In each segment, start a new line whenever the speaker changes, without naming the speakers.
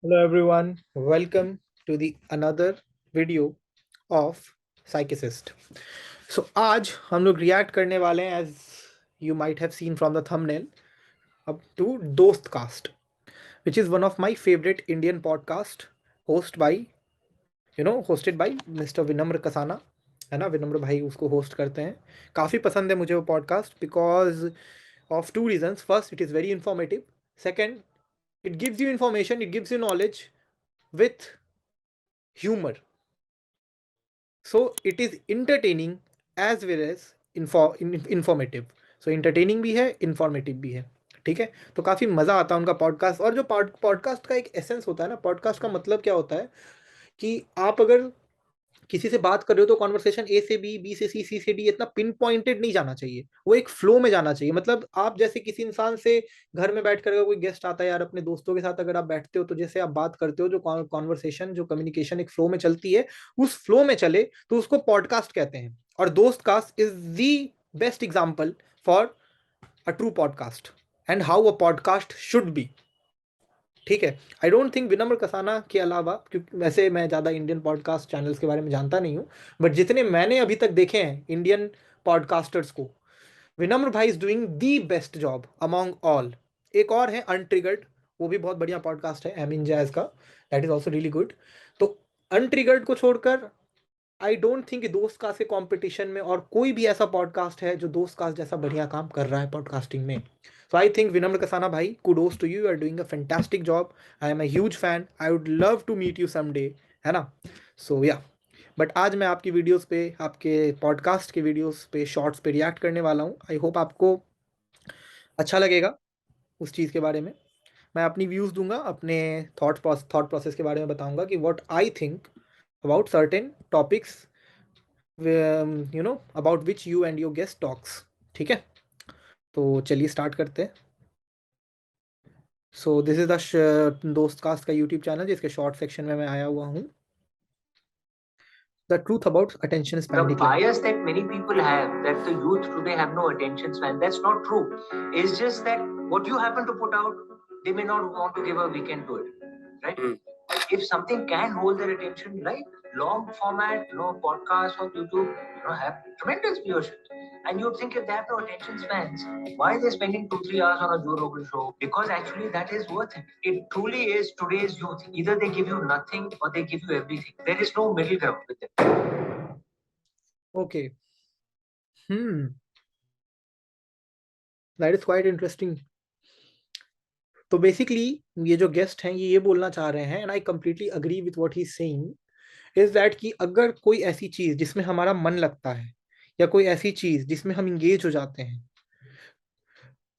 Hello everyone, welcome to the another video of Psychicist. So आज हम लोग react करने वाले हैं as you might have seen from the thumbnail up to दोस्त cast which is one of my favorite Indian podcast hosted by Mr. विनम्र कसाना है ना। विनम्र भाई उसको होस्ट करते हैं। काफ़ी पसंद है मुझे वो podcast because of two reasons. First, it is very informative. Second, it gives you information, it gives you knowledge with humor. So it is entertaining as well as informative. So entertaining भी है, informative भी है। ठीक है, तो काफ़ी मज़ा आता है उनका पॉडकास्ट। और जो पॉडकास्ट का एक एसेंस होता है ना, पॉडकास्ट का मतलब क्या होता है कि आप अगर किसी से बात कर रहे हो तो कॉन्वर्सेशन ए से बी, बी से सी से डी इतना पिन पॉइंटेड नहीं जाना चाहिए, वो एक फ्लो में जाना चाहिए। मतलब आप जैसे किसी इंसान से घर में बैठ कर अगर कोई गेस्ट आता है यार, अपने दोस्तों के साथ अगर आप बैठते हो तो जैसे आप बात करते हो, जो कॉन्वर्सेशन जो कम्युनिकेशन एक फ्लो में चलती है, उस फ्लो में चले तो उसको पॉडकास्ट कहते हैं। और Dostcast is the best example for a true podcast and how a podcast should be. ठीक है, आई डोंट थिंक विनम्र कसाना के अलावा, क्योंकि वैसे मैं ज़्यादा इंडियन पॉडकास्ट चैनल्स के बारे में जानता नहीं हूँ, बट जितने मैंने अभी तक देखे हैं इंडियन पॉडकास्टर्स को, विनम्र भाई is doing the best job among all. एक और है अनट्रिगर्ड, वो भी बहुत बढ़िया पॉडकास्ट है एमिन जैज का, that is also really good. तो अनट्रिगर्ड को छोड़कर आई डोंट थिंक दोस्त कास्ट के कॉम्पिटिशन में और कोई भी ऐसा पॉडकास्ट है जो दोस्त कास्ट जैसा बढ़िया काम कर रहा है पॉडकास्टिंग में। सो आई थिंक विनम्र कसाना भाई, kudos to you, you are doing a fantastic job. I am a huge fan, I would love to meet you someday, है ना। सो या, बट आज मैं आपकी वीडियोस पे, आपके पॉडकास्ट के वीडियोस पे, शॉर्ट्स पे रिएक्ट करने वाला हूँ। आई होप आपको अच्छा लगेगा उस चीज़ के बारे में। मैं अपनी व्यूज़ दूंगा, अपने थॉट प्रोसेस के बारे में बताऊंगा कि what I think about certain topics, about which you and your guest talks. ठीक है, तो चलिए स्टार्ट करते हैं। सो दिस इज द दोस्त कास्ट का यूट्यूब चैनल जिसके शॉर्ट सेक्शन में मैं आया हुआ हूँ। The truth about attention span.
The bias that many people have that the youth today have no attention span, that's not true. It's just that what you happen to put out, they may not want to give a weekend to it, right? If something can hold their attention, like long format, podcasts on YouTube, have tremendous viewership. And you'd think if they have no attention spans, why are they spending 2-3 hours on a Joe Rogan show? Because actually that is worth it. It truly is today's youth. Either they give you nothing or they give you everything. There is no middle ground with them.
Okay, that is quite interesting. तो basically ये जो guest हैं ये बोलना चाह रहे हैं, and I completely agree with what he is saying, is that कि अगर कोई ऐसी चीज जिसमें हमारा मन लगता है, या कोई ऐसी चीज जिसमें हम इंगेज हो जाते हैं,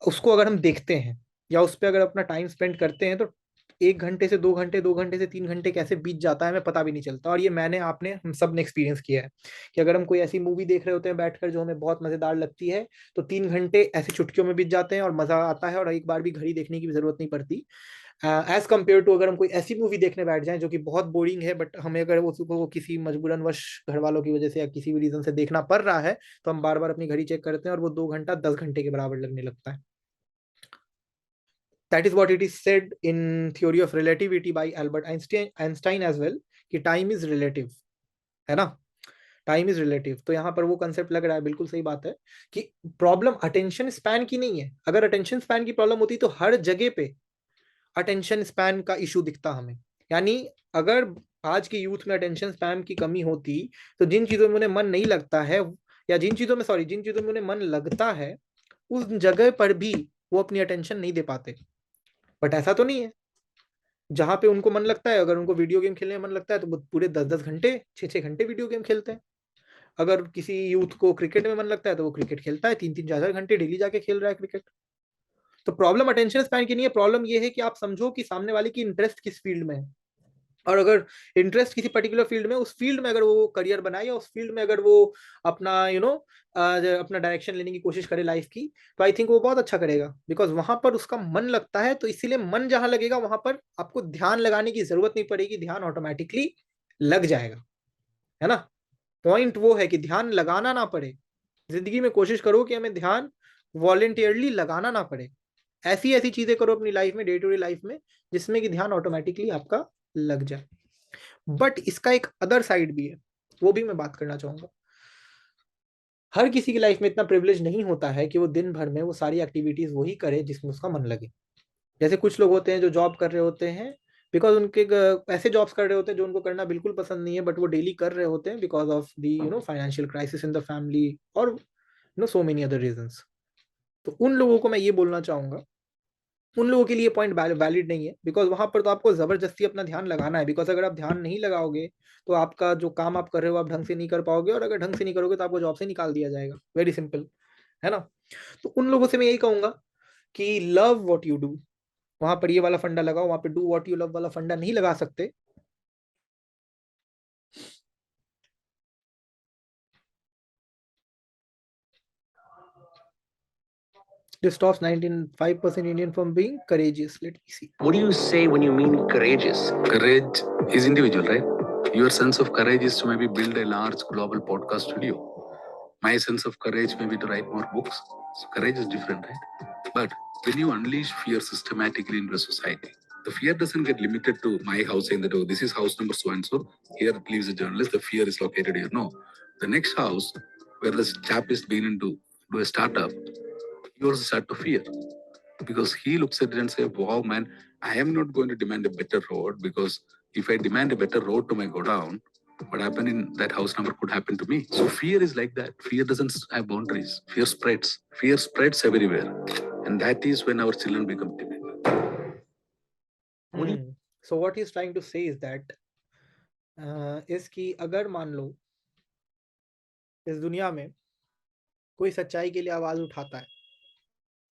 उसको अगर हम देखते हैं या उस पर अगर अपना टाइम स्पेंड करते हैं, तो 1 घंटे से 2 घंटे, 2 घंटे से 3 घंटे कैसे बीत जाता है हमें पता भी नहीं चलता। और ये मैंने, आपने, हम सब ने एक्सपीरियंस किया है कि अगर हम कोई ऐसी मूवी देख रहे होते हैं बैठकर जो हमें बहुत मजेदार लगती है, तो 3 घंटे ऐसे चुटकियों में बीत जाते हैं और मजा आता है और एक बार भी घड़ी देखने की भी जरूरत नहीं पड़ती। एज कम्पेयर टू अगर हम कोई ऐसी मूवी देखने बैठ जाएं जो कि बहुत बोरिंग है, बट हमें अगर वो किसी मजबूरन वश घर वालों की वजह से या किसी भी रीजन से देखना पड़ रहा है, तो हम बार बार अपनी घड़ी चेक करते हैं और वो 2 घंटा 10 घंटे के बराबर लगने लगता है। That is what it is said in theory of relativity by Albert Einstein as well, कि टाइम इज रिलेटिव, है ना। टाइम इज रिलेटिव, तो यहाँ पर वो कंसेप्ट लग रहा है, बिल्कुल सही बात है कि प्रॉब्लम अटेंशन स्पैन की नहीं है। अगर अटेंशन स्पैन की प्रॉब्लम होती तो हर जगह पे अटेंशन स्पैन का इशू दिखता हमें। यानी अगर आज की यूथ में अटेंशन स्पैन की कमी होती, तो जिन चीजों में उन्हें मन नहीं लगता है, या जिन चीजों में उन्हें मन लगता है, उस जगह पर भी वो अपनी अटेंशन नहीं दे पाते। बट ऐसा तो नहीं है। जहां पे उनको मन लगता है, अगर उनको वीडियो गेम खेलने में मन लगता है तो वो पूरे 10-10 घंटे, 6-6 घंटे वीडियो गेम खेलते हैं। अगर किसी यूथ को क्रिकेट में मन लगता है तो वो क्रिकेट खेलता है, 3-3 4-4 घंटे डेली जाके खेल रहा है क्रिकेट। तो प्रॉब्लम अटेंशन स्पैन की नहीं है, प्रॉब्लम ये है कि आप समझो कि सामने वाले की इंटरेस्ट किस फील्ड में है। और अगर इंटरेस्ट किसी पर्टिकुलर फील्ड में, उस फील्ड में अगर वो करियर बनाए, या उस फील्ड में अगर वो अपना अपना डायरेक्शन लेने की कोशिश करे लाइफ की, तो आई थिंक वो बहुत अच्छा करेगा, बिकॉज वहां पर उसका मन लगता है। तो इसीलिए मन जहां लगेगा वहां पर आपको ध्यान लगाने की जरूरत नहीं पड़ेगी, ध्यान ऑटोमेटिकली लग जाएगा, है ना। पॉइंट वो है कि ध्यान लगाना ना पड़े। जिंदगी में कोशिश करो कि हमें ध्यान वॉलेंटियरली लगाना ना पड़े। ऐसी ऐसी चीजें करो अपनी लाइफ में, डे टू डे लाइफ में, जिसमें कि ध्यान ऑटोमेटिकली आपका लग जाए। बट इसका एक अदर साइड भी है, वो भी मैं बात करना चाहूंगा। हर किसी की लाइफ में इतना प्रिविलेज नहीं होता है कि वो दिन भर में वो सारी एक्टिविटीज वही करे जिसमें उसका मन लगे। जैसे कुछ लोग होते हैं जो जॉब कर रहे होते हैं, बिकॉज उनके ऐसे जॉब्स कर रहे होते हैं जो उनको करना बिल्कुल पसंद नहीं है, बट वो डेली कर रहे होते हैं because of the financial crisis in the family, और सो मेनी अदर रीजंस। तो उन लोगों को मैं ये बोलना चाहूंगा, उन लोगों के लिए पॉइंट वैलिड नहीं है, बिकॉज वहां पर तो आपको जबरदस्ती अपना ध्यान लगाना है। बिकॉज अगर आप ध्यान नहीं लगाओगे तो आपका जो काम आप कर रहे हो आप ढंग से नहीं कर पाओगे, और अगर ढंग से नहीं करोगे तो आपको जॉब से निकाल दिया जाएगा। वेरी सिंपल, है ना। तो उन लोगों से मैं यही कहूंगा कि लव वॉट यू डू, वहां पर ये वाला फंडा लगाओ, वहां पे डू वॉट यू लव वाला फंडा नहीं लगा सकते। This stops 95% Indian from being courageous. Let me see.
What do you say when you mean courageous? Courage is individual, right? Your sense of courage is to maybe build a large global podcast studio. My sense of courage may be to write more books. So courage is different, right? But when you unleash fear systematically into a society, the fear doesn't get limited to my house saying that, oh, this is house number so and so, here lives a journalist, the fear is located here. No. The next house where this chap is beginning to do a startup, he also start to fear. Because he looks at it and say, wow, man, I am not going to demand a better road, because if I demand a better road to my go down, what happened in that house number could happen to me. So fear is like that. Fear doesn't have boundaries. Fear spreads. Fear spreads everywhere. And that is when our children become timid.
So what he's trying to say is that is कि अगर मान लो इस दुनिया में कोई सच्चाई के लिए आवाज उठाता है,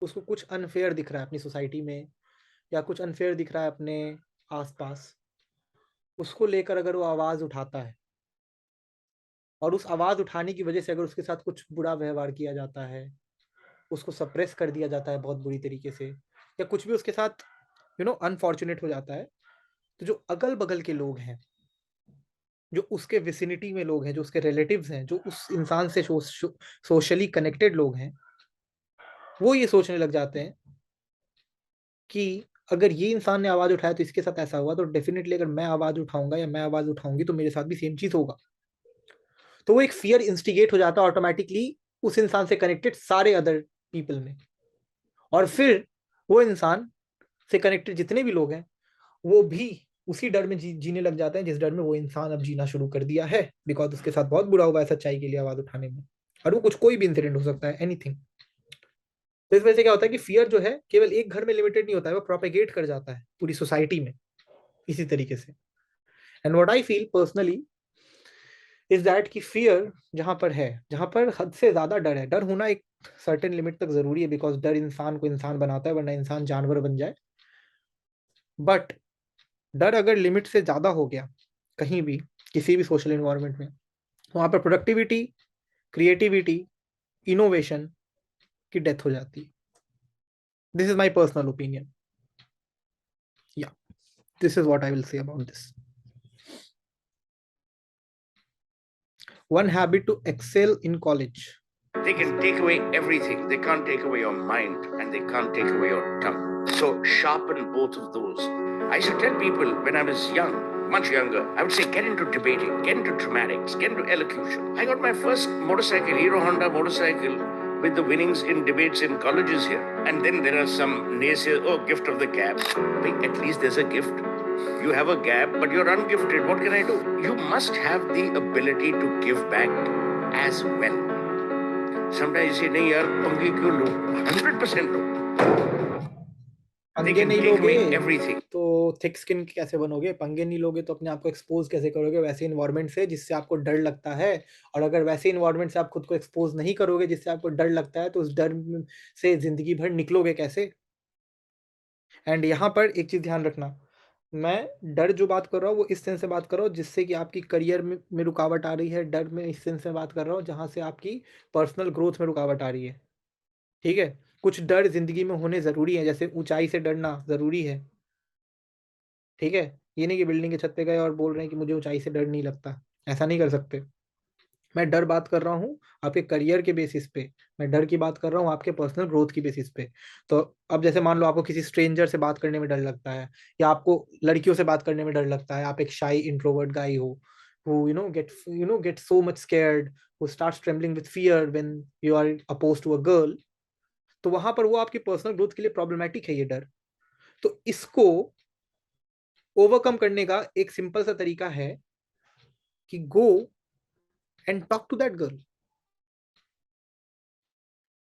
उसको कुछ अनफेयर दिख रहा है अपनी सोसाइटी में, या कुछ अनफेयर दिख रहा है अपने आसपास, उसको लेकर अगर वो आवाज उठाता है, और उस आवाज उठाने की वजह से अगर उसके साथ कुछ बुरा व्यवहार किया जाता है, उसको सप्रेस कर दिया जाता है बहुत बुरी तरीके से, या कुछ भी उसके साथ अनफॉर्चुनेट हो जाता है, तो जो अगल बगल के लोग हैं, जो उसके विसिनिटी में लोग हैं, जो उसके रिलेटिव्स हैं, जो उस इंसान से सोशली कनेक्टेड लोग हैं, वो ये सोचने लग जाते हैं कि अगर ये इंसान ने आवाज उठाया तो इसके साथ ऐसा हुआ, तो डेफिनेटली अगर मैं आवाज उठाऊंगा या मैं आवाज उठाऊंगी तो मेरे साथ भी सेम चीज होगा। तो वो एक फियर इंस्टिगेट हो जाता है ऑटोमेटिकली उस इंसान से कनेक्टेड सारे अदर पीपल में, और फिर वो इंसान से कनेक्टेड जितने भी लोग हैं वो भी उसी डर में जीने लग जाते हैं जिस डर में वो इंसान अब जीना शुरू कर दिया है, बिकॉज उसके साथ बहुत बुरा हुआ है सच्चाई के लिए आवाज उठाने में। और वो कुछ कोई भी इंसिडेंट हो सकता है, एनीथिंग। तो इस वजह से क्या होता है कि फियर जो है केवल एक घर में लिमिटेड नहीं होता है, वो प्रोपेगेट कर जाता है पूरी सोसाइटी में इसी तरीके से। And what I feel personally is that कि फियर जहां पर है, जहां पर हद से ज्यादा डर है, डर होना एक सर्टेन लिमिट तक जरूरी है, बिकॉज डर इंसान को इंसान बनाता है, वरना इंसान जानवर बन जाए। बट डर अगर लिमिट से ज्यादा हो गया कहीं भी, किसी भी सोशल इन्वायरमेंट में, वहां पर प्रोडक्टिविटी, क्रिएटिविटी, इनोवेशन की डेथ हो जाती है। This is my personal opinion. या this is what I will say about this. One habit to excel in college.
They can take away everything. They can't take away your mind, and they can't take away your tongue. So sharpen both of those. I used to tell people when I was young, much younger, I would say, get into debating, get into dramatics, get into elocution. I got my first motorcycle, Hero Honda motorcycle, with the winnings in debates in colleges here. And then there are some naysayers, oh, gift of the gab. At least there's a gift. You have a gap, but you're ungifted. What can I do? You must have the ability to give back as well. Sometimes you say, नहीं यार, पंगे क्यों लो? 100% लो.
पंगे नहीं लोगे तो thick skin कैसे बनोगे? पंगे नहीं लोगे तो अपने आप को एक्सपोज कैसे करोगे वैसे इन्वायरमेंट से जिससे आपको डर लगता है? और अगर वैसे इन्वायरमेंट से आप खुद को एक्सपोज नहीं करोगे जिससे आपको डर लगता है, तो उस डर से जिंदगी भर निकलोगे कैसे? एंड यहाँ पर एक चीज ध्यान रखना, मैं डर जो बात कर रहा हूँ वो इस सेंस से बात कर रहा हूँ जिससे कि आपकी करियर में रुकावट आ रही है। डर में इस सेंस से बात कर रहा हूँ जहाँ से आपकी पर्सनल ग्रोथ में रुकावट आ रही है। ठीक है, कुछ डर जिंदगी में होने जरूरी है, जैसे ऊंचाई से डरना जरूरी है। ठीक है, ये नहीं कि बिल्डिंग के छत पे गए और बोल रहे हैं कि मुझे ऊंचाई से डर नहीं लगता, ऐसा नहीं कर सकते। मैं डर बात कर रहा हूँ आपके करियर के बेसिस पे, मैं डर की बात कर रहा हूँ आपके पर्सनल ग्रोथ की बेसिस पे। तो अब जैसे मान लो आपको किसी स्ट्रेंजर से बात करने में डर लगता है, या आपको लड़कियों से बात करने में डर लगता है, आप एक शाई इंट्रोवर्ट गाई हो, who get so much scared, who starts trembling with fear when you are opposed to a girl, तो वहां पर वो आपकी पर्सनल ग्रोथ के लिए प्रॉब्लमेटिक है ये डर। तो इसको ओवरकम करने का एक सिंपल सा तरीका है कि go and talk to that girl,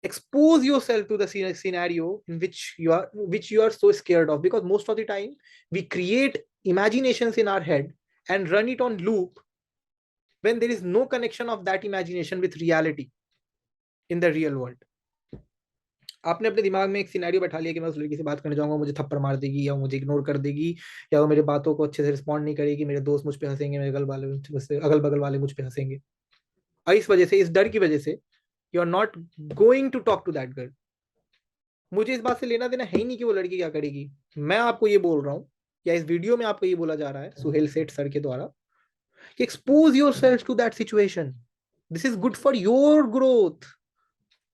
expose yourself to the scenario in which you are so scared of, because most of the time we create imaginations in our head and run it on loop when there is no connection of that imagination with reality in the real world. आपने अपने दिमाग में एक scenario बैठा लिया कि मैं उस लड़की से बात करने जाऊंगा, मुझे थप्पड़ मार देगी, या मुझे इग्नोर कर देगी, या वो मेरे बातों को अच्छे से रिस्पॉन्ड नहीं करेगी, मेरे दोस्त मुझ पे हंसेंगे, मेरे अगल बगल वाले मुझ पे हंसेंगे, और इस वजह से, इस डर की वजह से you are not going to talk to that girl. मुझे इस बात से लेना देना है ही नहीं कि वो लड़की क्या करेगी। मैं आपको ये बोल रहा हूँ, या इस वीडियो में आपको ये बोला जा रहा है सुहेल सेठ सर के द्वारा, कि expose yourself to that situation, this is good for your growth,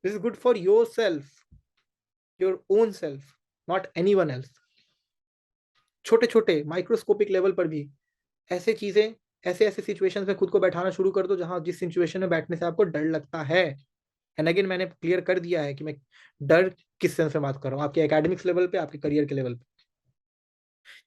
this is good for yourself, your own self, not anyone else. छोटे छोटे माइक्रोस्कोपिक लेवल पर भी ऐसे चीजें, ऐसे ऐसे सिचुएशंस में खुद को बैठाना शुरू कर दो जहां जिस सिचुएशन में बैठने से आपको डर लगता है। एंड अगेन मैंने क्लियर कर दिया है कि मैं डर किस सेंस में बात कर रहा हूँ, आपके एकेडमिक्स लेवल पे, आपके करियर के लेवल पे।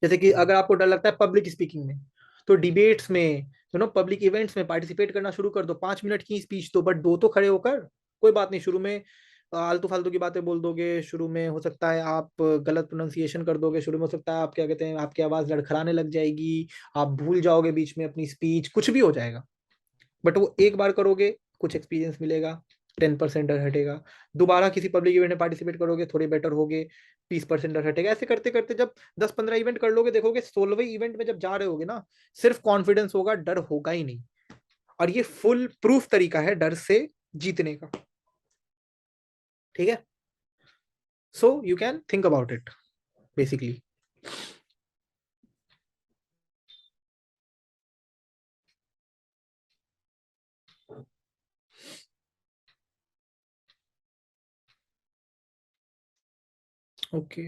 जैसे कि अगर आपको डर लगता है पब्लिक स्पीकिंग में, तो डिबेट्स में, पब्लिक इवेंट्स में पार्टिसिपेट करना शुरू कर दो। 5 मिनट की स्पीच दो, बट दो तो खड़े होकर। कोई बात नहीं, शुरू में आलतू फालतू की बातें बोल दोगे, शुरू में हो सकता है आप गलत प्रोनाउंसिएशन कर दोगे, शुरू में हो सकता है आप क्या कहते हैं, आपकी आवाज लड़खड़ाने लग जाएगी, आप भूल जाओगे बीच में अपनी स्पीच, कुछ भी हो जाएगा। बट वो एक बार करोगे, कुछ एक्सपीरियंस मिलेगा, 10% डर हटेगा। दोबारा किसी पब्लिक इवेंट में पार्टिसिपेट करोगे, थोड़े बेटर होगे, 20% डर हटेगा। ऐसे करते करते जब 10-15 इवेंट कर लोगे, देखोगे 16वें इवेंट में जब जा रहे होगे ना, सिर्फ कॉन्फिडेंस होगा, डर होगा ही नहीं। और ये फुल प्रूफ तरीका है डर से जीतने का। ठीक है, so you can think about it basically. Okay,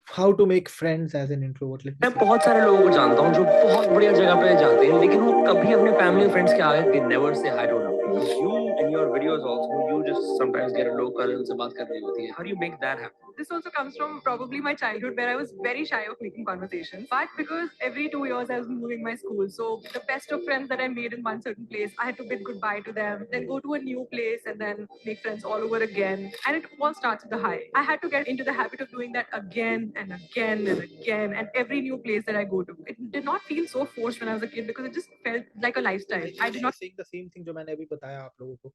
how to make friends as an introvert.
मैं बहुत सारे लोगों को जानता हूँ जो बहुत बढ़िया जगह पे जाते हैं, लेकिन वो कभी अपने फैमिली और फ्रेंड्स के आगे they never say hi to them. You in your videos also, you just sometimes get a local उनसे बात करनी होती है. How do you make that happen?
This also comes from probably my childhood where I was very shy of making conversations. But because every 2 years I was moving my school, so the best of friends that I made in one certain place, I had to bid goodbye to them, then go to a new place and then make friends all over again. And it all starts with the high. I had to get into the habit of doing that again and again and again, and every new place that I go to. It did not feel so forced when I was a kid because it just felt like a lifestyle. I did not
saying the same thing जो मैंने अभी बताया आप लोगों को,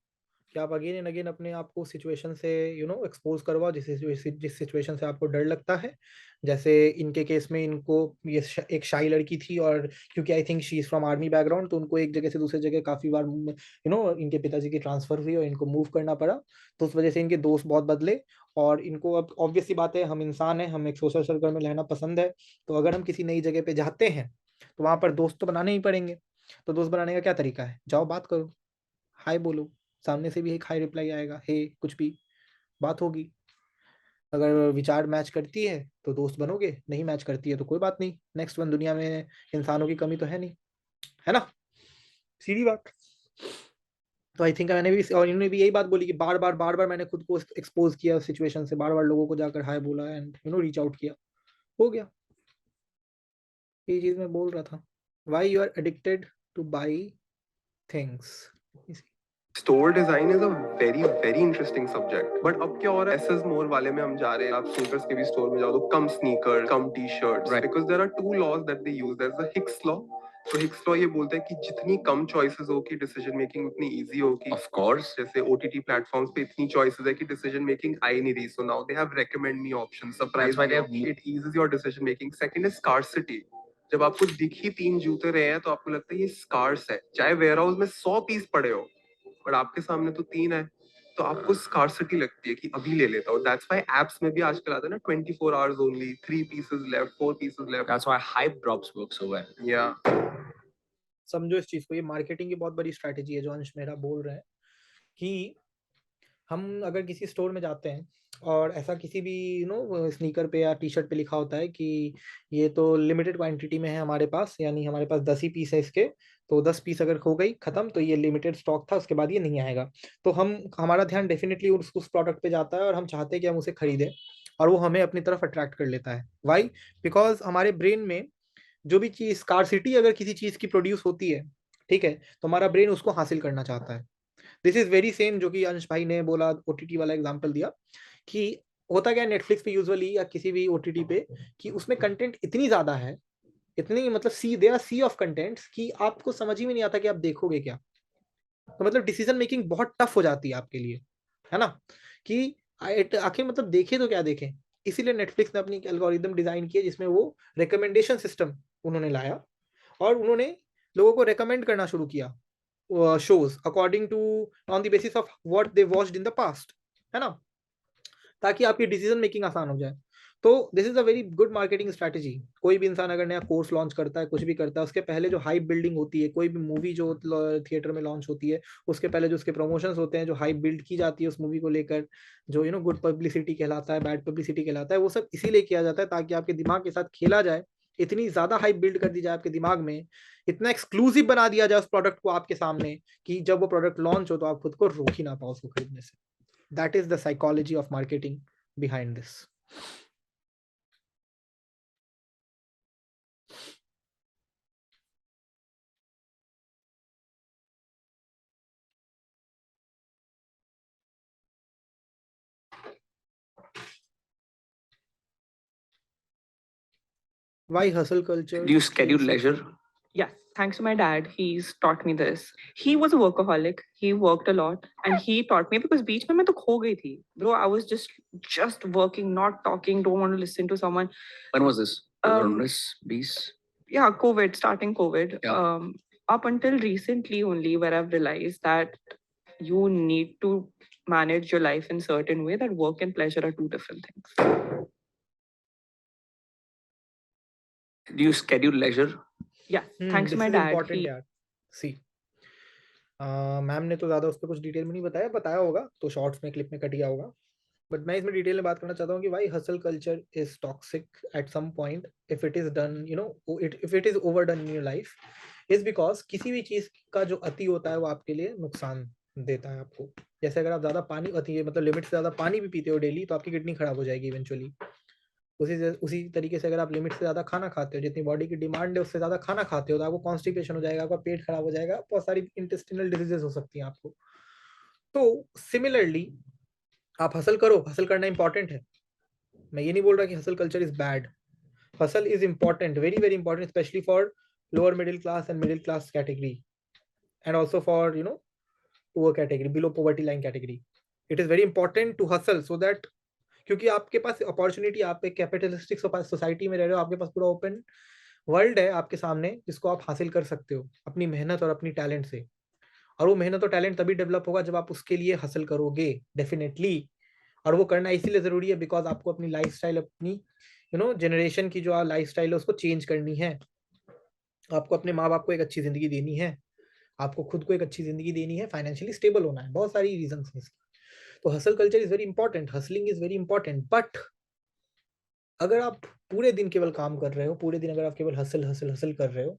कि आप again and again अपने आप को सिचुएशन से एक्सपोज करवाओ, जिस सिचुएशन से आपको डर लगता है। जैसे इनके केस में इनको ये एक शाई लड़की थी, और क्योंकि I think she is from army background, तो उनको एक जगह से दूसरी जगह काफी बार इनके पिताजी की ट्रांसफर हुई और इनको मूव करना पड़ा, तो उस वजह से इनके दोस्त बहुत बदले। और इनको अब ऑब्वियस सी बात है, हम इंसान हैं, हम एक सोशल सर्कल में रहना पसंद है, तो अगर हम किसी नई जगह पे जाते हैं तो वहां पर दोस्त तो बनाने ही पड़ेंगे। तो दोस्त बनाने का क्या तरीका है, जाओ बात करो, हाय बोलो, सामने से भी एक हाई रिप्लाई आएगा, हे कुछ भी बात होगी। अगर विचार मैच करती है तो दोस्त बनोगे, नहीं मैच करती है तो कोई बात नहीं, नेक्स्ट वन। दुनिया में इंसानों की कमी तो है नहीं, है ना, सीधी बात। तो आई थिंक मैंने भी, और इन्होंने भी यही बात बोली कि बार बार मैंने खुद को एक्सपोज किया सिचुएशन से, बार बार लोगों को जाकर हाय बोला एंड रीच आउट किया, हो गया। ये चीज मैं बोल रहा था, why you are addicted to buy things.
Store design is a very very interesting subject, but अब क्या हो रहा है, एसएस मोर वाले में हम जा रहे हैं, आप स्नीकर्स के भी स्टोर में जाओ तो कम स्नीकर, कम T shirts, because there are two laws that they use, there is the Hick's law. तो हिक्स लॉ ये बोलता है कि जितनी कम चॉइसेस होगी डिसीजन मेकिंग उतनी इजी होगी। ऑफ कोर्स, जैसे ओटीटी प्लेटफॉर्म्स पे इतनी चॉइसेस है कि डिसीजन मेकिंग आ ही नहीं रही, so now they have recommend me option, surprise it eases your decision making. Second is scarcity, जब आपको दिखी 3 जूते रहे हैं तो आपको लगता है ये स्कार्स है, चाहे वेयर हाउस में 100 पीस पड़े हो, बट आपके सामने तो 3 है, तो तो आपको स्कार्सिटी लगती है कि अभी ले लेता हूँ. दैट्स व्हाई एप्स में भी आजकल आता है ना 24 hours only, 3 pieces left, 4 pieces left.
That's why hype drops work so well.
Yeah.
समझो इस चीज को, ये मार्केटिंग की बहुत बड़ी स्ट्रैटेजी है जो अंश मेरा बोल रहे हैं कि हम अगर किसी स्टोर में जाते हैं और ऐसा किसी भी स्नीकर पे या टी शर्ट पे लिखा होता है कि ये तो लिमिटेड क्वांटिटी में है हमारे पास, यानी हमारे पास 10 ही पीस है इसके, तो 10 पीस अगर हो गई खत्म तो ये लिमिटेड स्टॉक था, उसके बाद ये नहीं आएगा, तो हमारा ध्यान डेफिनेटली उस प्रोडक्ट पे जाता है और हम चाहते हैं कि हम उसे खरीदें और वो हमें अपनी तरफ अट्रैक्ट कर लेता है. वाई? बिकॉज हमारे ब्रेन में जो भी चीज स्कार्सिटी अगर किसी चीज की प्रोड्यूस होती है, ठीक है, तो हमारा ब्रेन उसको हासिल करना चाहता है. दिस इज वेरी सेम जो कि अंश भाई ने बोला, ओटीटी वाला एग्जांपल दिया कि होता क्या है नेटफ्लिक्स पे यूजुअली या किसी भी ओटीटी पे कि उसमें कंटेंट इतनी ज्यादा है, इतनी मतलब सी ऑफ कंटेंट्स कि आपको समझ ही में नहीं आता कि आप देखोगे क्या. तो मतलब डिसीजन मेकिंग बहुत टफ हो जाती है आपके लिए, है ना, कि आखिर मतलब देखे तो क्या देखें. इसीलिए नेटफ्लिक्स ने अपनी एल्गोरिदम डिजाइन की है जिसमें वो रिकमेंडेशन सिस्टम उन्होंने लाया और उन्होंने लोगों को रेकमेंड करना शुरू किया shows according to on the basis of what they watched in the past, है ना, ताकि आपकी डिसीजन मेकिंग आसान हो जाए. तो this is a very good marketing strategy. कोई भी इंसान अगर नया कोर्स लॉन्च करता है, कुछ भी करता है, उसके पहले जो हाइप बिल्डिंग होती है, कोई भी मूवी जो थिएटर में लॉन्च होती है उसके पहले जो उसके प्रमोशंस होते हैं, जो हाइप बिल्ड की जाती है उस मूवी को लेकर, जो गुड पब्लिसिटी कहलाता है, बैड पब्लिसिटी कहलाता है, वो सब इसीलिए किया जाता है ताकि आपके दिमाग के साथ खेला जाए, इतनी ज्यादा हाइप बिल्ड कर दी जाए आपके दिमाग में, इतना एक्सक्लूसिव बना दिया जाए उस प्रोडक्ट को आपके सामने कि जब वो प्रोडक्ट लॉन्च हो तो आप खुद को रोक ही ना पाओ उसको खरीदने से. That is the psychology of marketing behind this. Why hustle culture?
Do you schedule leisure?
Yes, thanks to my dad, he's taught me this. He was a workaholic. He worked a lot, and he taught me because beach mein main to kho gayi thi. Bro, I was just working, not talking, don't want to listen to someone.
When was this? Bees?
Yeah, COVID, starting COVID.
Yeah.
Up until recently only, where I've realized that you need to manage your life in certain way, that work and pleasure are two different things.
Do you schedule leisure?
Yeah, thanks to my dad.
Important यार. See, ma'am ने तो ज्यादा उस पर कुछ detail में नहीं बताया होगा तो शॉर्ट्स में क्लिप में कट गया होगा, बट मैं इसमें डिटेल में बात करना चाहता हूँ कि why hustle culture is toxic at some point if it is done if it is overdone in your life, is because किसी भी चीज का जो अति होता है वो आपके लिए नुकसान देता है आपको. जैसे अगर आप ज्यादा पानी अति मतलब लिमिट से ज्यादा पानी भी पीते हो डेली तो आपकी किडनी खराब हो जाएगी इवेंचुअली. उसी तरीके से अगर आप लिमिट से ज्यादा खाना खाते हो, जितनी बॉडी की डिमांड है उससे ज्यादा खाना खाते हो तो आपको कॉन्स्टिपेशन हो जाएगा, आपका पेट खराब हो जाएगा, बहुत सारी इंटेस्टिनल डिजीजेस हो सकती हैं आपको. तो सिमिलरली आप हसल करो, हसल करना इंपॉर्टेंट है, मैं ये नहीं बोल रहा कि hustle culture is bad. Hustle is important, very very important, especially for lower middle class and middle class category and also for poor category, below poverty line category. It is very important to hustle so that, क्योंकि आपके पास opportunity, आप एक capitalistic society में रह रहे हो, आपके पास पूरा ओपन वर्ल्ड है आपके सामने जिसको आप हासिल कर सकते हो अपनी मेहनत और अपनी टैलेंट से. और वो मेहनत और टैलेंट तभी डेवलप होगा जब आप उसके लिए हासिल करोगे डेफिनेटली. और वो करना इसीलिए जरूरी है बिकॉज आपको अपनी लाइफस्टाइल, अपनी जनरेशन की जो लाइफस्टाइल है उसको चेंज करनी है. आपको अपने माँ बाप को एक अच्छी जिंदगी देनी है, आपको खुद को एक अच्छी जिंदगी देनी है, फाइनेंशियली स्टेबल होना है, बहुत सारी रीजन है इसकी. तो hustle culture is very important, hustling is very important. But अगर आप पूरे दिन केवल काम कर रहे हो, पूरे दिन अगर आप केवल हसल हसल हसल कर रहे हो,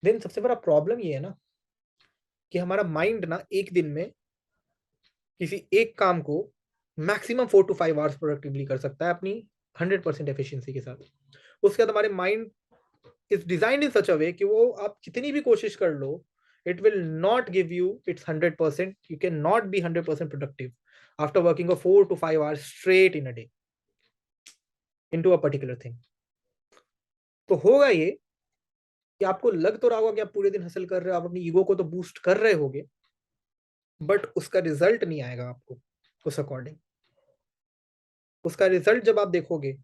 देन सबसे बड़ा प्रॉब्लम ये है ना कि हमारा माइंड ना एक दिन में किसी एक काम को मैक्सिमम 4 to 5 आवर्स प्रोडक्टिवली कर सकता है अपनी 100% एफिशिएंसी के साथ. उसके बाद हमारे माइंड इज डिजाइन्ड इन सच अ वे कि वो आप कितनी भी कोशिश कर लो, it will not give you its 100%. You cannot be 100% productive after working 4 to 5 hours straight in a day into a particular thing. तो होगा ये कि आपको लग तो रहा होगा कि आप पूरे दिन हसल कर रहे हो, आप अपनी ईगो को तो बूस्ट कर रहे होगे, बट उसका रिजल्ट नहीं आएगा आपको उस अकॉर्डिंग. उसका रिजल्ट जब आप देखोगे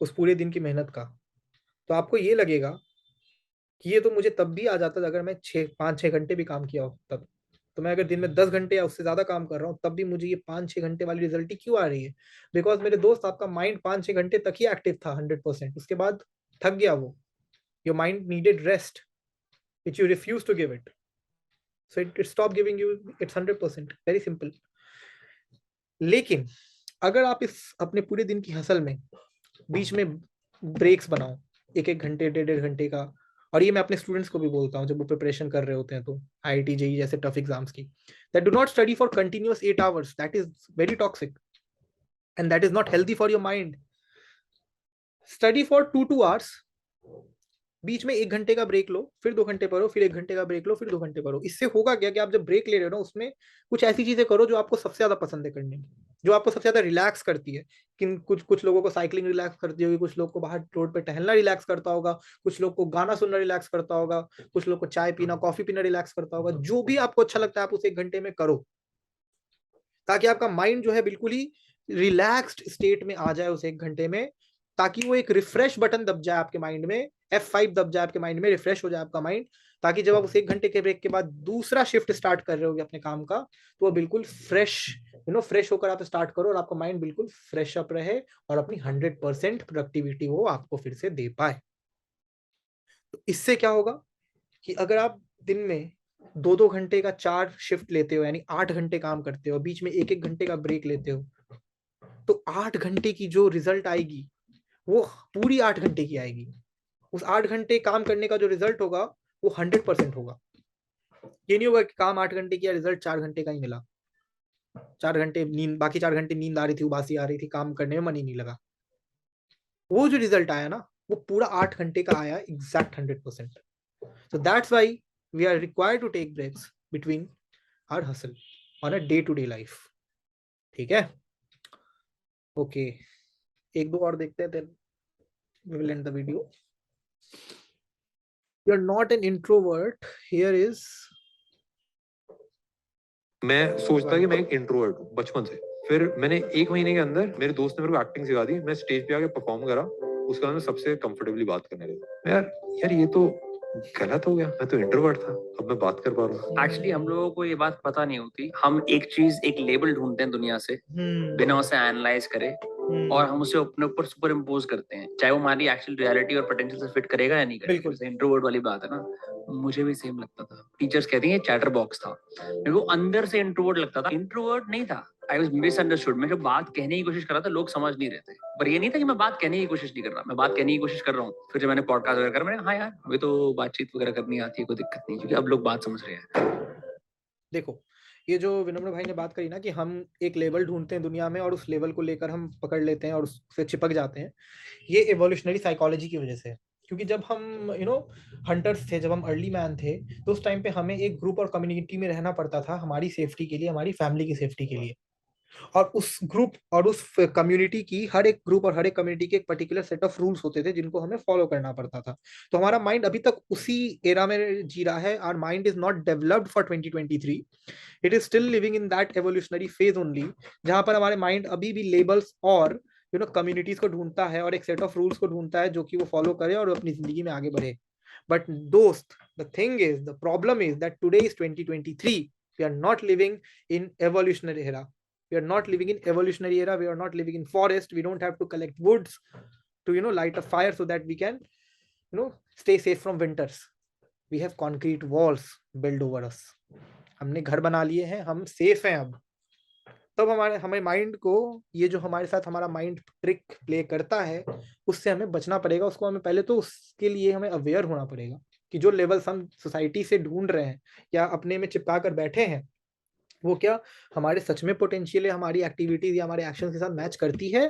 उस पूरे दिन की मेहनत का, तो आपको ये लगेगा कि ये तो मुझे तब भी आ जाता अगर मैं 5-6 घंटे भी काम किया हो तब. तो मैं अगर दिन में 10 घंटे या उससे ज्यादा काम कर रहा हूँ तब भी मुझे ये 5-6 घंटे वाली रिजल्ट क्यों आ रही है? बिकॉज मेरे दोस्त, आपका माइंड 5-6 घंटे तक ही एक्टिव था 100%, उसके बाद थक गया वो. Your mind needed rest which you refuse to give it, so it stop giving you its 100%. Very simple. लेकिन अगर आप इस अपने पूरे दिन की हसल में बीच में ब्रेक्स बनाओ, 1-1 घंटे 1.5 घंटे का, और ये मैं अपने स्टूडेंट्स को भी बोलता हूँ जब वो प्रिपरेशन कर रहे होते हैं तो IIT JEE जैसे टफ एग्जाम्स की, that do not study for continuous 8 hours, that is very toxic and that is not healthy for your mind. Study for 2 hours, बीच में 1 घंटे का ब्रेक लो, फिर 2 घंटे पढ़ो, फिर 1 घंटे का ब्रेक लो, फिर 2 घंटे पढ़ो. इससे होगा क्या कि आप जब ब्रेक ले रहे हो ना, उसमें कुछ ऐसी चीजें करो जो आपको सबसे ज्यादा पसंद है करने की, जो आपको सबसे ज्यादा रिलैक्स करती है. कि कुछ लोगों को साइकिलिंग रिलैक्स करती होगी, कुछ लोग को बाहर रोड पे टहलना रिलैक्स करता होगा, कुछ लोग को गाना सुनना रिलैक्स करता होगा, कुछ लोग को चाय पीना, कॉफी पीना रिलैक्स करता होगा. जो भी आपको अच्छा लगता है आप उस 1 घंटे में करो, ताकि आपका माइंड जो है बिल्कुल ही रिलैक्स्ड स्टेट में आ जाए उस 1 घंटे में, ताकि वो एक रिफ्रेश बटन दब जाए आपके माइंड में, F5 दब जाए आपके माइंड में, रिफ्रेश हो जाए आपका माइंड, ताकि जब आप उस 1 घंटे के ब्रेक के बाद दूसरा शिफ्ट स्टार्ट कर रहे होगे अपने काम का, तो वो बिल्कुल फ्रेश फ्रेश होकर आप स्टार्ट करो और आपका माइंड बिल्कुल फ्रेश अप रहे और अपनी 100% प्रोडक्टिविटी वो आपको फिर से दे पाए. तो इससे क्या होगा कि अगर आप दिन में 2-2 घंटे का 4 शिफ्ट लेते हो, यानी 8 घंटे काम करते हो, बीच में 1-1 घंटे का ब्रेक लेते हो, तो 8 घंटे की जो रिजल्ट आएगी वो पूरी 8 घंटे की आएगी. उस 8 घंटे काम करने का जो रिजल्ट होगा वो 100% होगा. ये नहीं होगा कि काम 8 घंटे किया, रिजल्ट 4 घंटे का ही मिला. 4 घंटे नींद, बाकी 4 घंटे नींद आ रही थी, उबासी आ रही थी, काम करने में मन ही नहीं लगा. वो जो रिजल्ट आया ना, वो पूरा 8 घंटे का आया, exact 100%. So that's why we are required to take breaks between our hustle on a day-to-day life. ठीक है? Okay. एक दो और देखते हैं, then we will end the video. You're not an introvert. Here is.
मैं सोचता कि मैं एक इंट्रोवर्ट हूँ बचपन से. फिर मैंने 1 महीने के अंदर मेरे दोस्त ने मेरे को एक्टिंग सिखा दी. मैं स्टेज पे आके परफॉर्म करा, उसके बाद मैं सबसे कंफर्टेबली बात करने लगा. यार ये तो गलत हो गया, मैं तो इंट्रोवर्ट था, अब मैं बात कर पा रहा हूँ.
एक्चुअली हम लोगों को ये बात पता नहीं होती. हम एक चीज, एक लेबल ढूंढते हैं दुनिया से बिना उसे एनालाइज करे, और हम उसे अपने ऊपर सुपर इम्पोज करते हैं, चाहे वो हमारी एक्चुअल रियलिटी और पोटेंशियल से फिट करेगा या नहीं करेगा. जैसे इंट्रोवर्ट वाली बात है ना, मुझे भी सेम लगता था. टीचर्स कहती हैं चैटर बॉक्स था, मेरे को अंदर से इंट्रोवर्ट लगता था. इंट्रोवर्ट नहीं था, आई वाज मिसअंडरस्टूड. मैं जब बात कहने की कोशिश कर रहा था लोग समझ नहीं रहे थे, पर ये नहीं था कि मैं बात कहने की कोशिश नहीं कर रहा, मैं बात कहने की कोशिश कर रहा हूँ. फिर जब मैंने पॉडकास्ट वगैरह करा, मैंने हाँ यार अभी तो बातचीत वगैरह करनी आती है, कोई दिक्कत नहीं, क्योंकि अब लोग बात समझ रहे हैं.
देखो, ये जो विनम्र भाई ने बात करी ना कि हम एक लेवल ढूंढते हैं दुनिया में और उस लेवल को लेकर हम पकड़ लेते हैं और उससे चिपक जाते हैं, ये एवोल्यूशनरी साइकोलॉजी की वजह से है. क्योंकि जब हम हंटर्स थे, जब हम अर्ली मैन थे, तो उस टाइम पे हमें एक ग्रुप और कम्युनिटी में रहना पड़ता था हमारी सेफ्टी के लिए, हमारी फैमिली की सेफ्टी के लिए. और उस ग्रुप और उस कम्युनिटी की, हर एक ग्रुप और हर एक कम्युनिटी के एक पर्टिकुलर सेट ऑफ रूल्स होते थे जिनको हमें फॉलो करना पड़ता था. तो हमारा माइंड अभी तक उसी एरा में जी रहा है. Our mind is not developed for 2023. It is still living in that evolutionary phase only, जहां पर हमारे माइंड अभी भी लेबल्स और कम्युनिटीज को ढूंढता है और एक सेट ऑफ रूल्स को ढूंढता है जो कि वो फॉलो करे और अपनी जिंदगी में आगे बढ़े. बट दोस्त, the thing is, the problem is that today is 2023. We are not living in evolutionary era. We are not living in evolutionary era. We are not living in forest. We don't have to collect woods to light a fire so that we can stay safe from winters. We have concrete walls built over us. हमने घर बना लिए हैं, हम safe हैं अब. तब हमारे माइंड को, ये जो हमारे साथ हमारा माइंड ट्रिक प्ले करता है, उससे हमें बचना पड़ेगा. उसको हमें पहले तो उसके लिए हमें अवेयर होना पड़ेगा कि जो लेवल्स हम सोसाइटी से ढूंढ रहे हैं या अपने में चिपका कर बैठे हैं, वो क्या हमारे सच में पोटेंशियल है, हमारी एक्टिविटीज या हमारे एक्शन के साथ मैच करती है,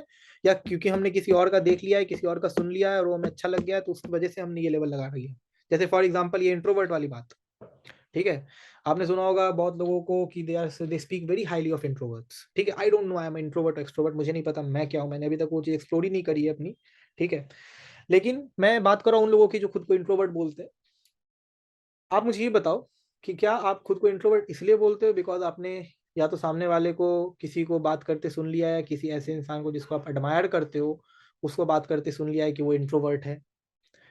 या क्योंकि हमने किसी और का देख लिया है, किसी और का सुन लिया है और वो हमें अच्छा लग गया है, तो उसकी वजह से हमने ये लेवल लगा रही है. जैसे फॉर एग्जांपल ये इंट्रोवर्ट वाली बात, ठीक है, आपने सुना होगा बहुत लोगों को कि they speak very highly of introverts. ठीक है, I don't know I am introvert extrovert, मुझे नहीं पता मैं क्या हूँ, मैंने अभी तक वो चीज एक्सप्लोर ही नहीं करी है अपनी. ठीक है, लेकिन मैं बात कर रहा हूँ उन लोगों की जो खुद को इंट्रोवर्ट बोलते हैं. आप मुझे ये बताओ कि क्या आप खुद को इंट्रोवर्ट इसलिए बोलते हो बिकॉज आपने या तो सामने वाले को किसी को बात करते सुन लिया है, किसी ऐसे इंसान को जिसको आप एडमायर करते हो उसको बात करते सुन लिया है कि वो इंट्रोवर्ट है,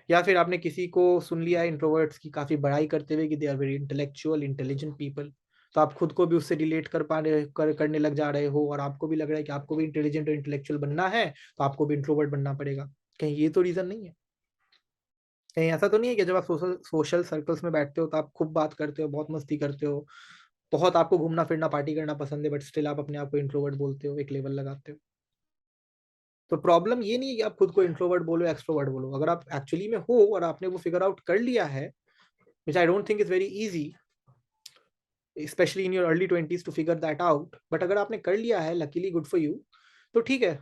या फिर आपने किसी को सुन लिया है इंट्रोवर्ट्स की काफी बड़ाई करते हुए कि they are very intellectual intelligent people, तो आप खुद को भी उससे रिलेट करने लग जा रहे हो, और आपको भी लग रहा है कि आपको भी इंटेलिजेंट और इंटेलेक्चुअल बनना है, तो आपको भी इंट्रोवर्ट बनना पड़ेगा। कहीं ये तो रीजन नहीं है? कहीं ऐसा तो नहीं है कि जब आप सोशल सर्कल्स में बैठते हो तो आप खूब बात करते हो, बहुत मस्ती करते हो, बहुत आपको घूमना फिरना पार्टी करना पसंद है, बट स्टिल आप अपने आप को इंट्रोवर्ट बोलते हो, एक लेवल लगाते हो? तो प्रॉब्लम ये नहीं है कि आप खुद को इंट्रोवर्ट बोलो एक्सट्रोवर्ट बोलो। अगर आप एक्चुअली में हो और आपने वो फिगर आउट कर लिया है, which I don't think is very easy, specially in your early 20s to figure that out, but अगर आपने कर लिया है, लकीली गुड फॉर यू, तो ठीक है।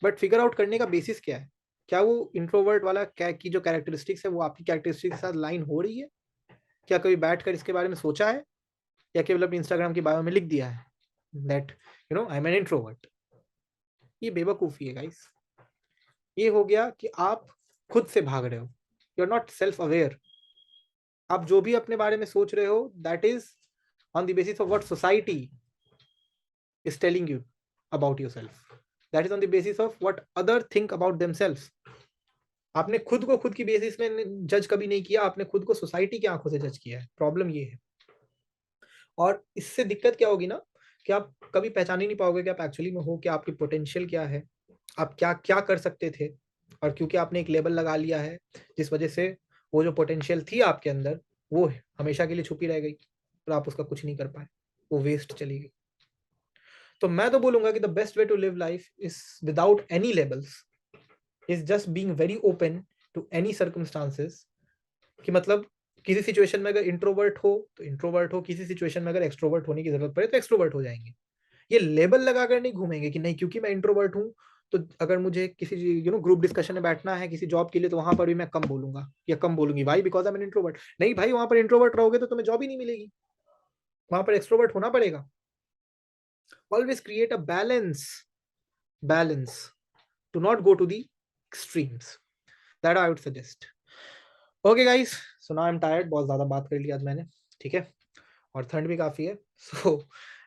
बट फिगर आउट करने का बेसिस क्या है? क्या वो इंट्रोवर्ट वाला क्या की जो कैरेक्टरिस्टिक्स है वो आपकी कैरेक्टरिस्टिक्स के साथ लाइन हो रही है? क्या कभी बैठकर इसके बारे में सोचा है, या केवल अपनी इंस्टाग्राम की बायो में लिख दिया है that I am an introvert? ये बेवकूफ़ी है गाइस। ये हो गया कि आप खुद से भाग रहे हो, you are not self aware. आप जो भी अपने बारे में सोच रहे हो, that is on the basis of what society is telling you about yourself. That is on the basis of what other think about themselves. आपने खुद को खुद की बेसिस में जज कभी नहीं किया, आपने खुद को सोसाइटी की आंखों से जज किया है। प्रॉब्लम ये है। और इससे दिक्कत क्या होगी ना, कि आप कभी पहचान ही नहीं पाओगे कि आप एक्चुअली में हो, कि आपकी पोटेंशियल क्या है, आप क्या क्या कर सकते थे। और क्योंकि आपने एक लेबल लगा लिया है, जिस वजह से वो जो पोटेंशियल थी आपके अंदर, वो हमेशा के लिए छुपी रह गई, और आप उसका कुछ नहीं कर पाए, वो वेस्ट चली गई। तो मैं तो बोलूंगा कि the best way to live life is without any labels, is just being very open to any circumstances. कि मतलब किसी सिचुएशन में अगर इंट्रोवर्ट हो तो इंट्रोवर्ट हो, किसी सिचुएशन में अगर एक्सट्रोवर्ट होने की जरूरत पड़े तो एक्सट्रोवर्ट हो जाएंगे। ये लेबल लगाकर नहीं घूमेंगे कि नहीं क्योंकि मैं इंट्रोवर्ट हूँ तो अगर मुझे किसी ग्रुप डिस्कशन में बैठना है किसी जॉब के लिए, तो वहां पर भी मैं कम बोलूंगा या कम बोलूंगी, भाई because I am an introvert. नहीं भाई, वहां पर इंट्रोवर्ट रहोगे तो तुम्हें जॉब ही नहीं मिलेगी, वहां पर एक्सट्रोवर्ट होना पड़ेगा। Always create a balance. Do not go to the extremes. That I would suggest. Okay guys, so now I'm tired, बहुत ज्यादा बात कर लिया आज मैंने, ठीक है, और ठंड भी काफी है, so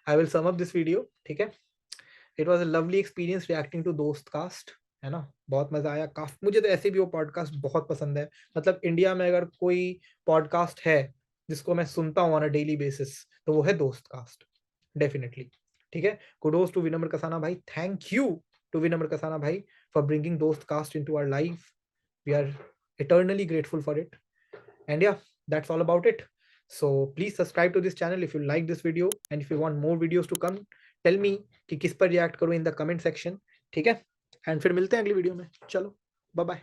I will sum up this video, ठीक है। It was a lovely experience reacting to दोस्त कास्ट, है ना, बहुत मजा आया। काफी मुझे तो ऐसे भी वो पॉडकास्ट बहुत पसंद है। मतलब इंडिया में अगर कोई पॉडकास्ट है जिसको मैं सुनता हूँ ऑन अ डेली बेसिस, तो वो है दोस्त कास्ट, डेफिनेटली, ठीक है। कुडोज टू विनम्र कसाना भाई, thank you to Vinamra Kasana भाई for bringing Dostcast into our life. We are eternally grateful for it. And yeah, that's all about it. So please subscribe to this channel if you like this video, and if you want more videos to come, tell me कि किस पर react करूं in the comment section, ठीक है। And फिर मिलते हैं अगली वीडियो में। चलो बाय बाय।